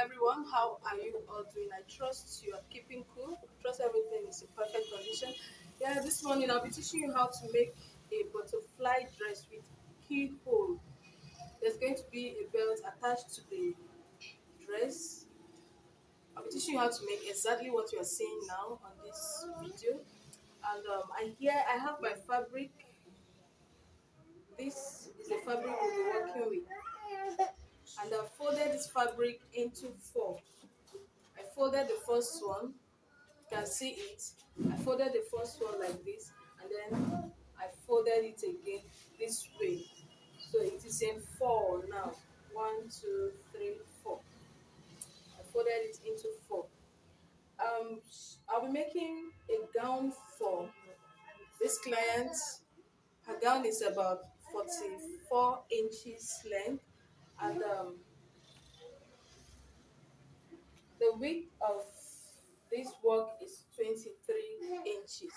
everyone, how are you all doing? I trust you are keeping cool. Trust everything is in perfect condition. Yeah, this morning I'll be teaching you how to make a butterfly dress with keyhole. There's going to be a belt attached to the dress. I'll be teaching you how to make exactly what you are seeing now on this video. And I have my fabric. This is the fabric we'll be working with. And I've folded this fabric into four. I folded the first one, you can see it. I folded the first one like this, and then I folded it again this way. So it is in four now. One, two, three, four. I folded it into four. I'll be making a gown for this client. Her gown is about 44 inches length, and the width of this work is 23 inches.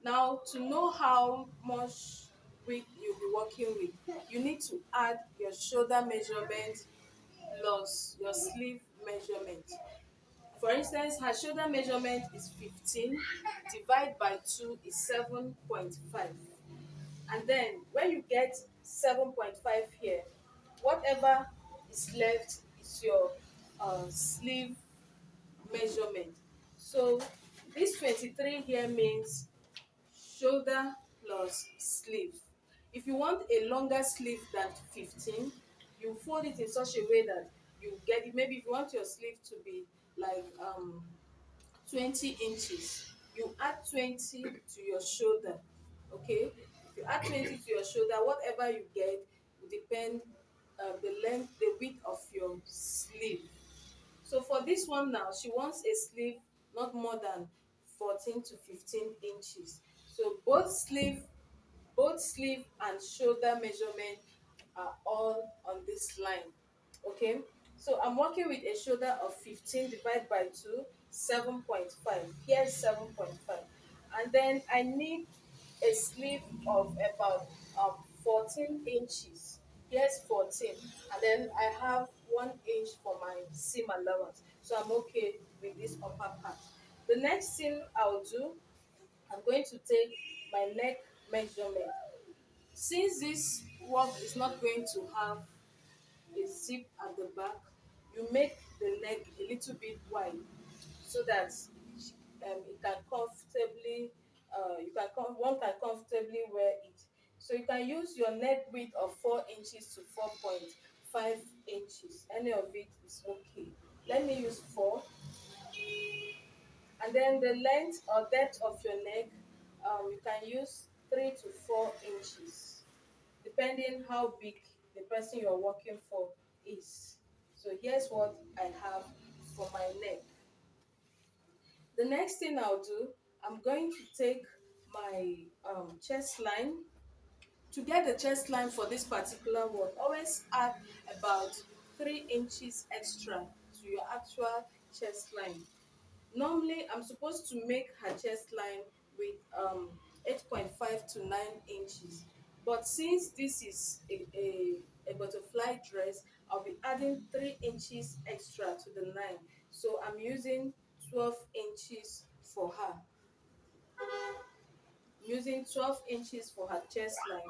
Now, to know how much width you'll be working with, you need to add your shoulder measurement plus your sleeve measurement. For instance, her shoulder measurement is 15, divided by 2 is 7.5. And then when you get 7.5 here, whatever is left is your sleeve measurement. So this 23 here means shoulder plus sleeve. If you want a longer sleeve than 15, you fold it in such a way that you get it. Maybe if you want your sleeve to be like 20 inches, you add 20 to your shoulder. Okay, if you add 20 to your shoulder, whatever you get will depend the length, the width of your sleeve. So for this one now, she wants a sleeve not more than 14 to 15 inches. So both sleeve and shoulder measurement are all on this line. Okay, so I'm working with a shoulder of 15 divided by 2, 7.5. Here's 7.5. And then I need a sleeve of about 14 inches. Here's 14. And then I have 1 inch for my seam allowance. So I'm okay with this upper part. The next thing I'll do, I'm going to take my neck measurement. Since this work is not going to have a zip at the back, you make the neck a little bit wide so that it can comfortably, one can comfortably wear it. So you can use your neck width of 4 inches to 4.5 inches. Any of it is okay. Let me use 4. And then the length or depth of your neck, you can use 3 to 4 inches, depending how big the person you're working for is. So here's what I have for my neck. The next thing I'll do, I'm going to take my chest line. To get the chest line for this particular one, always add about 3 inches extra to your actual chest line. Normally, I'm supposed to make her chest line with 8.5 to 9 inches. But since this is a butterfly dress, I'll be adding 3 inches extra to the line. So I'm using 12 inches for her. Using 12 inches for her chest line.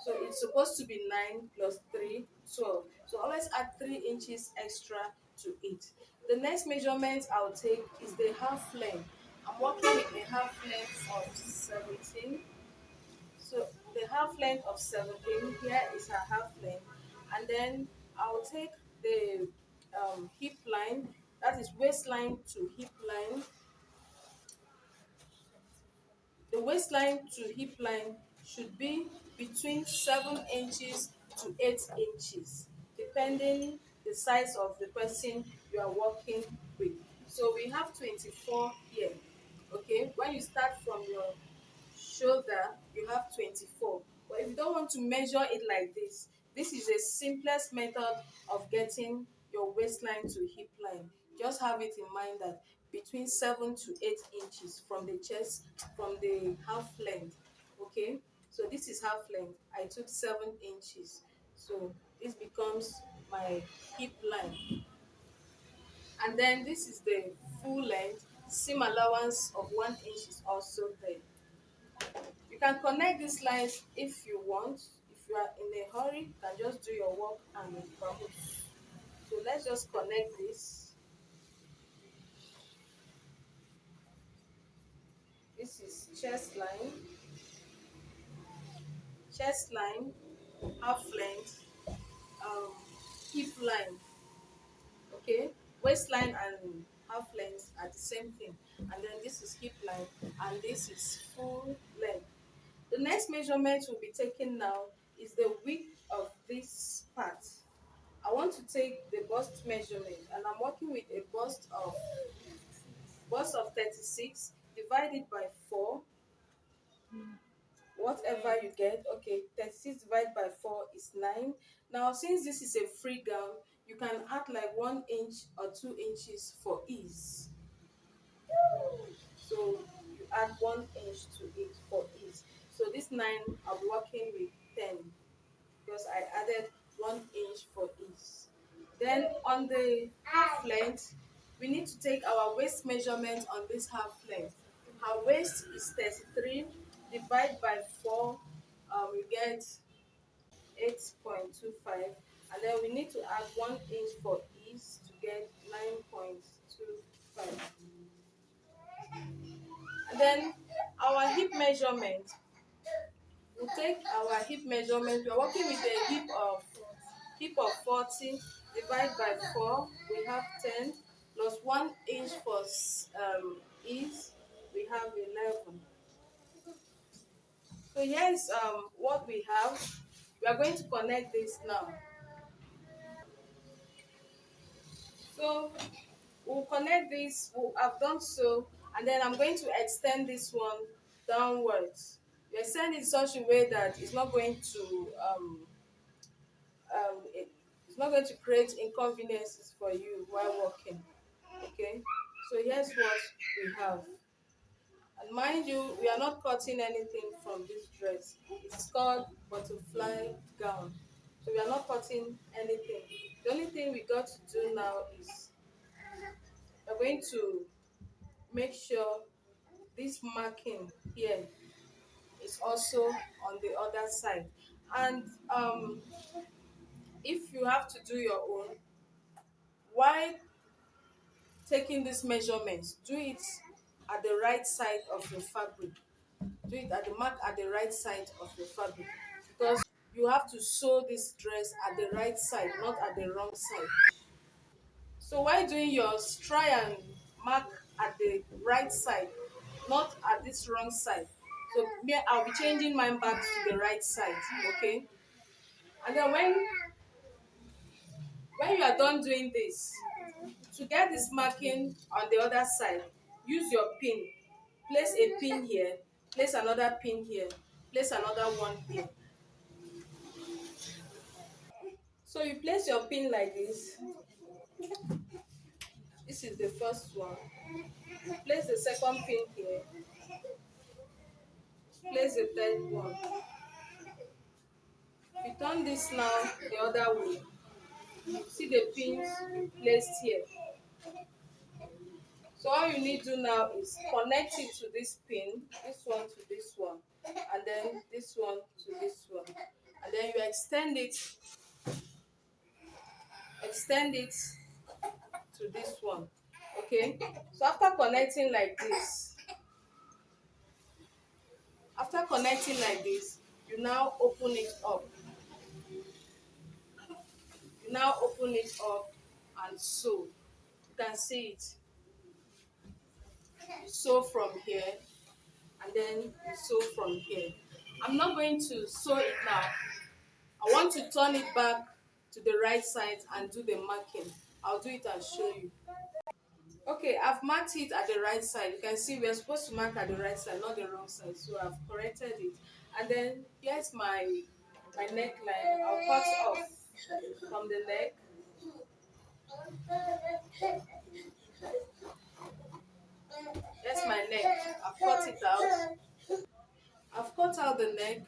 So it's supposed to be 9 plus 3, 12. So always add 3 inches extra to it. The next measurement I'll take is the half length. I'm working with a half length of 17. So the half length of 17, here is her half length. And then I'll take the hip line, that is waistline to hip line. The waistline to hip line should be between 7 inches to 8 inches, depending the size of the person you are working with. So we have 24 here. Okay, when you start from your shoulder, you have 24. But if you don't want to measure it like this is the simplest method of getting your waistline to hip line. Just have it in mind that between 7 to 8 inches from the chest, from the half length. Okay, so this is half length. I took 7 inches. So this becomes my hip line. And then this is the full length. Seam allowance of 1 inch is also there. You can connect these lines if you want. If you are in a hurry, you can just do your work and vamos. So let's just connect this. This is chest line, half length, um, hip line. Okay, waistline and half length are the same thing. And then this is hip line, and this is full length. The next measurement we'll be taking now is the width of this part. I want to take the bust measurement, and I'm working with a bust of 36 divided by 4, whatever you get. Okay, 36 divided by 4 is 9. Now, since this is a free gown, you can add like 1 inch or 2 inches for ease. So you add 1 inch to it for ease. So this 9, I'm working with 10 because I added 1 inch for ease. Then on the half length, we need to take our waist measurement on this half length. Our waist is 33, divide by 4, we get 8.25, and then we need to add 1 inch for ease to get 9.25. And then our hip measurement, we'll take our hip measurement. We're working with a hip of 40, divide by 4, we have 10, plus 1 inch for ease, we have 11. So here's what we have. We are going to connect this now. So we'll connect this. I've done so, and then I'm going to extend this one downwards. You extend it in such a way that it's not going to it's not going to create inconveniences for you while working. Okay, so here's what we have. And mind you, we are not cutting anything from this dress. It's called butterfly gown. So we are not cutting anything. The only thing we got to do now is we're going to make sure this marking here is also on the other side. And if you have to do your own, while taking these measurements, do it at the right side of your fabric. Do it at the mark at the right side of your fabric, because you have to sew this dress at the right side, not at the wrong side. So while doing yours, try and mark at the right side, not at this wrong side. So me, I'll be changing mine back to the right side. Okay, and then when you are done doing this, to get this marking on the other side, use your pin. Place a pin here, place another pin here, place another one here. So you place your pin like this. This is the first one. Place the second pin here. Place the third one. You turn this now the other way. See the pins placed here. So all you need to do now is connect it to this pin, this one to this one, and then this one to this one. And then you extend it to this one. Okay? So after connecting like this, you now open it up. You now open it up and sew. You can see it. You sew from here, and then you sew from here. I'm not going to sew it now. I want to turn it back to the right side and do the marking. I'll do it and show you. Okay, I've marked it at the right side. You can see we're supposed to mark at the right side, not the wrong side. So I've corrected it. And then here's my neckline. I'll cut off from the neck. That's my neck. I've cut it out. I've cut out the neck.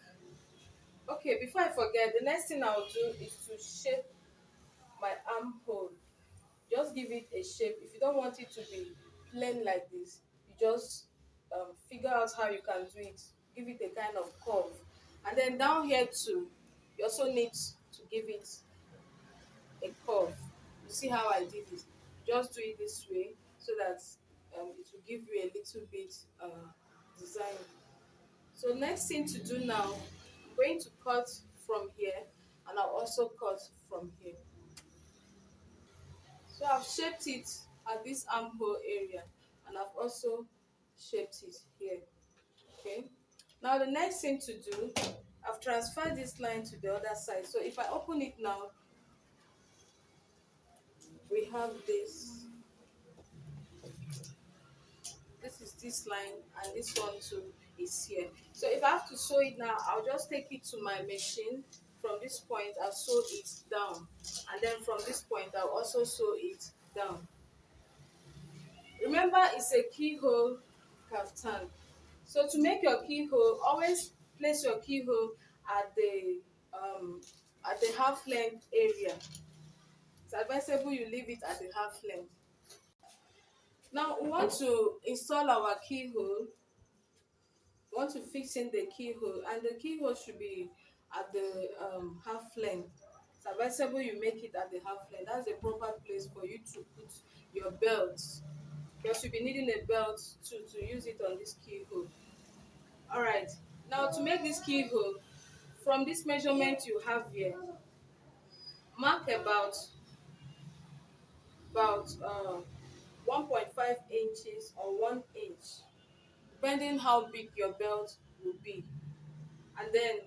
Okay, before I forget, the next thing I'll do is to shape my armhole. just give it a shape. If you don't want it to be plain like this, you just figure out how you can do it. Give it a kind of curve. And then down here too, you also need to give it a curve. You see how I did it? Just do it this way so that it will give you a little bit design. So next thing to do now, I'm going to cut from here, and I'll also cut from here. So I've shaped it at this armhole area, and I've also shaped it here. Okay. Now the next thing to do, I've transferred this line to the other side. So if I open it now, we have this. This is this line, and this one too is here. So if I have to sew it now, I'll just take it to my machine. From this point, I'll sew it down, and then from this point, I'll also sew it down. Remember, it's a keyhole kaftan. So to make your keyhole, always place your keyhole at the um, half length area. It's advisable you leave it at the half length. Now we want to install our keyhole. We want to fix in the keyhole, and the keyhole should be at the half length. It's advisable you make it at the half length. That's the proper place for you to put your belt, because you'll be needing a belt to use it on this keyhole. All right. Now to make this keyhole, from this measurement you have here, mark about 1.5 inches or 1 inch, depending how big your belt will be. And then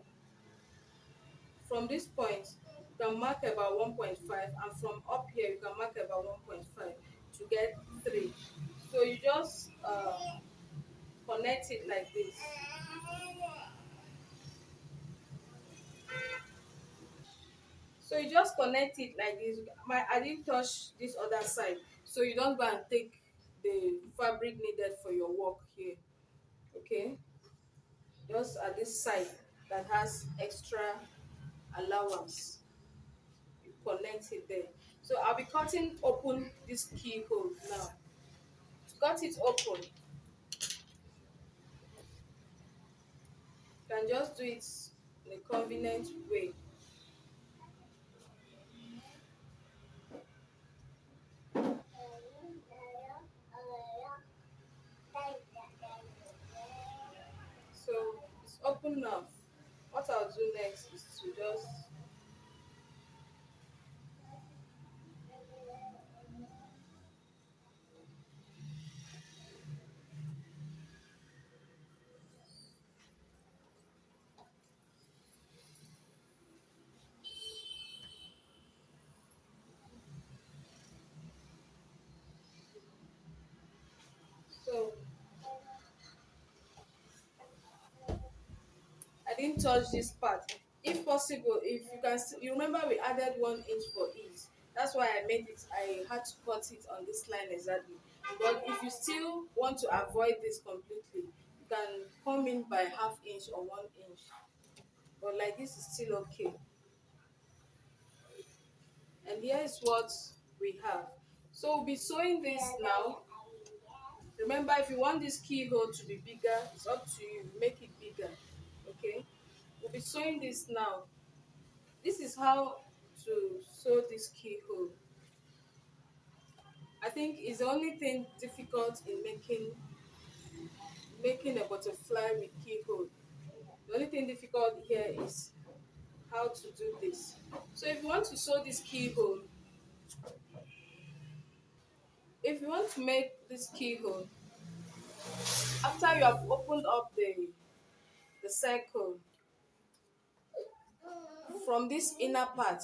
from this point, you can mark about 1.5, and from up here you can mark about 1.5 to get 3. So you just connect it like this. So you just connect it like this. I didn't touch this other side, so you don't go and take the fabric needed for your work here. Okay, just at this side that has extra allowance, you connect it there. So I'll be cutting open this keyhole now. To cut it open, you can just do it in a convenient way. So it's open now. What I'll do next is to just so I didn't touch this part. If possible, if you can, you remember we added 1 inch for ease. That's why I made it. I had to cut it on this line exactly. But if you still want to avoid this completely, you can come in by ½ inch or 1 inch. But like this is still okay. And here is what we have. So we'll be sewing this now. Remember, if you want this keyhole to be bigger, it's up to you. Make it bigger. Okay. We'll be sewing this now. This is how to sew this keyhole. I think it's the only thing difficult in making a butterfly with keyhole. The only thing difficult here is how to do this. So if you want to sew this keyhole, if you want to make this keyhole, after you have opened up the circle from this inner part,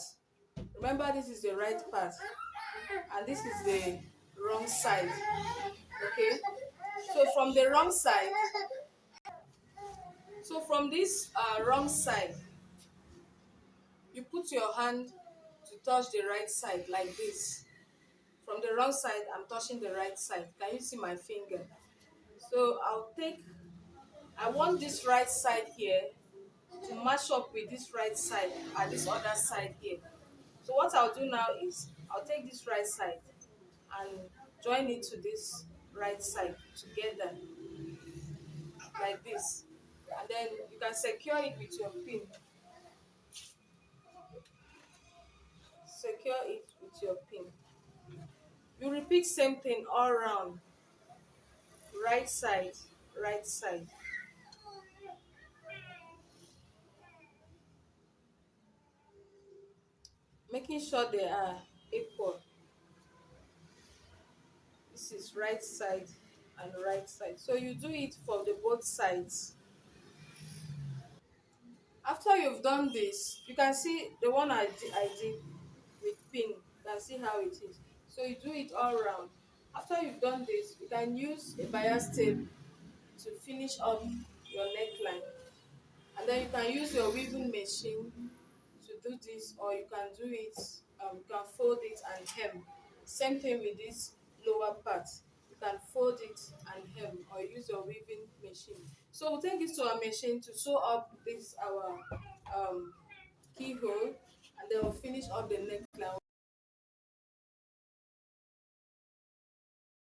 remember this is the right part and this is the wrong side. Okay, so from the wrong side, so from this wrong side, you put your hand to touch the right side like this. From the wrong side, I'm touching the right side. Can you see my finger? So I want this right side here to match up with this right side and this other side here. So what I'll do now is I'll take this right side and join it to this right side together like this, and then you can secure it with your pin. Secure it with your pin. You repeat same thing all around. Right side, right side. Making sure they are equal. This is right side and right side. So you do it for the both sides. After you've done this, you can see the one I did with pin. You can see how it is. So you do it all around. After you've done this, you can use a bias tape to finish up your neckline. And then you can use your weaving machine to do this, or you can do it, you can fold it and hem. Same thing with this lower part. You can fold it and hem, or use your weaving machine. So we'll take this to our machine to sew up this our keyhole, and then we'll finish up the neck.